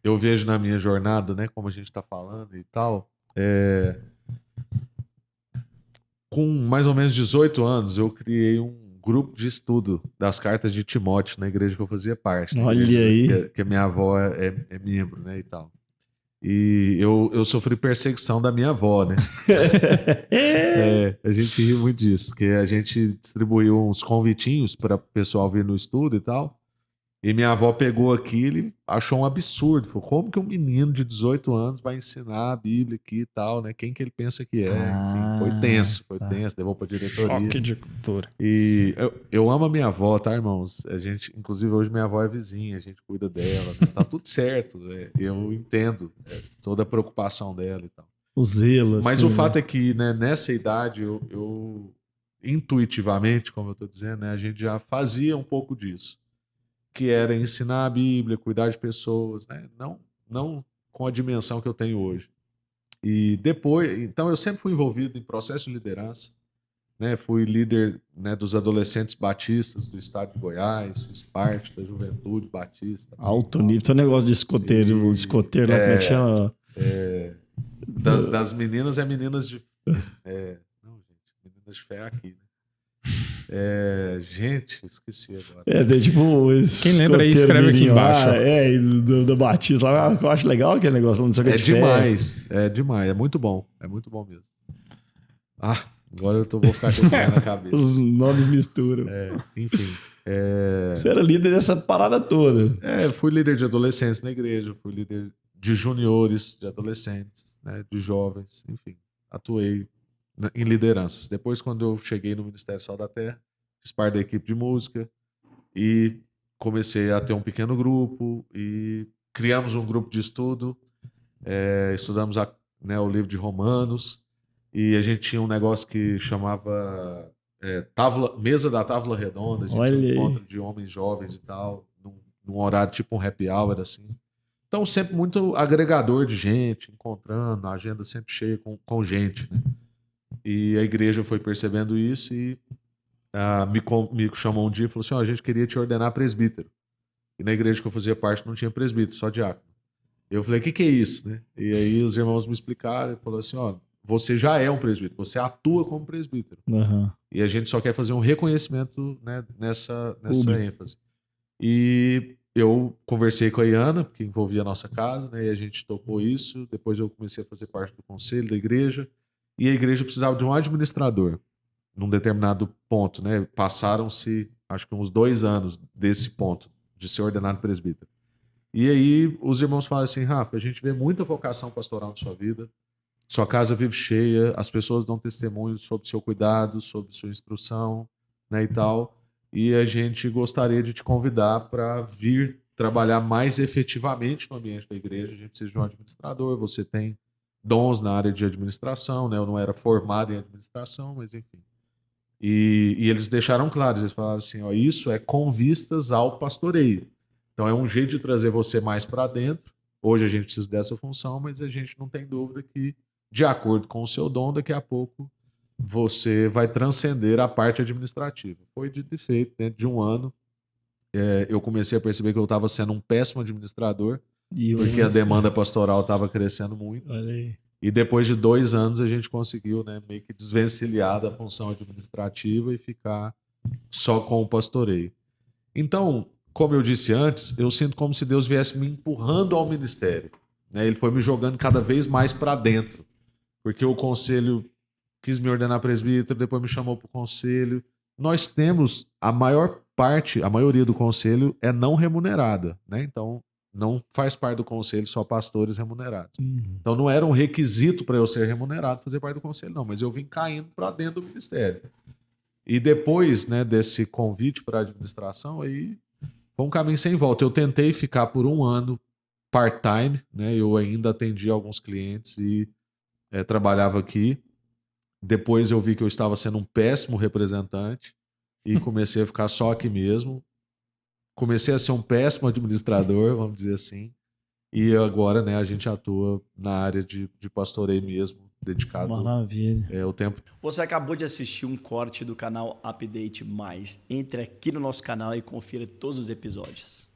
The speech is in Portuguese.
eu vejo na minha jornada, né, como a gente está falando e tal, com mais ou menos 18 anos, eu criei um grupo de estudo das cartas de Timóteo na igreja que eu fazia parte, na Olha igreja aí. que a minha avó é membro, né, e tal. E eu sofri perseguição da minha avó, né? A gente ri muito disso, porque a gente distribuiu uns convitinhos para o pessoal vir no estudo e tal. E minha avó pegou aquilo e achou um absurdo. Falou, como que um menino de 18 anos vai ensinar a Bíblia aqui e tal, né? Quem que ele pensa que é? Enfim, Ah, foi tá. tenso, levou para diretoria. Choque de cultura. E eu amo a minha avó, tá, irmãos? A gente, inclusive hoje minha avó é vizinha, a gente cuida dela, né? Tá tudo certo, eu entendo toda a preocupação dela e tal. O zelo, Mas o assim, né? fato é que, né, nessa idade, eu intuitivamente, como eu tô dizendo, né, a gente já fazia um pouco disso, que era ensinar a Bíblia, cuidar de pessoas, né? Não com a dimensão que eu tenho hoje. E depois, então eu sempre fui envolvido em processo de liderança, né? Fui líder, né, dos adolescentes batistas do estado de Goiás, fiz parte da Juventude Batista também e Alto tal. nível. Tem um negócio de escoteiro, E escoteiro lá, como é que chama? das meninas é meninas de não, gente, meninas de fé aqui, né? Gente, esqueci agora. Tem tipo esse Quem lembra aí, escoteiro escreve aqui mirim embaixo. lá, e do Batista lá. Eu acho legal aquele negócio lá, não sei o que É de fé. demais, é muito bom mesmo. Ah, agora vou ficar com esse trem na Os cabeça. nomes misturam. Enfim, Você era líder dessa parada toda. fui líder de adolescentes na igreja, fui líder de juniores, de adolescentes, né, de jovens, enfim, atuei em lideranças. Depois, quando eu cheguei no Ministério Sal da Terra, fiz parte da equipe de música e comecei a ter um pequeno grupo e criamos um grupo de estudo, estudamos né, o livro de Romanos e a gente tinha um negócio que chamava mesa da tábua redonda, a gente tinha um Olha encontro aí. de homens jovens e tal, num horário tipo um happy hour, assim. Então, sempre muito agregador de gente, encontrando, a agenda sempre cheia com gente, né? E a igreja foi percebendo isso e me chamou um dia e falou assim: ó, a gente queria te ordenar presbítero. E na igreja que eu fazia parte não tinha presbítero, só diácono. Eu falei: o que, que é isso, né? E aí os irmãos me explicaram e falou assim: ó, você já é um presbítero, você atua como presbítero. Uhum. E a gente só quer fazer um reconhecimento, né, nessa Público. ênfase. E eu conversei com a Iana, que envolvia a nossa casa, né, e a gente topou isso. Depois eu comecei a fazer parte do conselho da igreja. E a igreja precisava de um administrador num determinado ponto, né? Passaram-se, acho que uns 2 anos desse ponto de ser ordenado presbítero. E aí os irmãos falaram assim: Rafa, a gente vê muita vocação pastoral na sua vida, sua casa vive cheia, as pessoas dão testemunho sobre seu cuidado, sobre sua instrução, né, e tal. E a gente gostaria de te convidar para vir trabalhar mais efetivamente no ambiente da igreja. A gente precisa de um administrador, você tem dons na área de administração, né? Eu não era formado em administração, mas enfim. E eles deixaram claro, eles falaram assim, ó, isso é com vistas ao pastoreio. Então é um jeito de trazer você mais para dentro. Hoje a gente precisa dessa função, mas a gente não tem dúvida que, de acordo com o seu dom, daqui a pouco você vai transcender a parte administrativa. Foi dito e feito, dentro de um ano, eu comecei a perceber que eu estava sendo um péssimo administrador, E porque a você. demanda pastoral estava crescendo muito. Olha aí. E depois de 2 anos a gente conseguiu, né, meio que desvencilhar da função administrativa e ficar só com o pastoreio. Então, como eu disse antes, eu sinto como se Deus viesse me empurrando ao ministério, né? Ele foi me jogando cada vez mais para dentro, porque o conselho quis me ordenar presbítero, depois me chamou para o conselho. Nós temos a maior parte, a maioria do conselho é não remunerada, né? Então, não faz parte do conselho só pastores remunerados. Então, não era um requisito para eu ser remunerado fazer parte do conselho, não, mas eu vim caindo para dentro do ministério. E depois, né, desse convite para a administração, aí foi um caminho sem volta. Eu tentei ficar por um ano part-time, né? Eu ainda atendia alguns clientes e trabalhava aqui. Depois eu vi que eu estava sendo um péssimo representante e comecei a ficar só aqui mesmo. Comecei a ser um péssimo administrador, vamos dizer assim. E agora, né, a gente atua na área de pastoreio mesmo, dedicado Maravilha. o tempo. Você acabou de assistir um corte do canal Update Mais. Entre aqui no nosso canal e confira todos os episódios.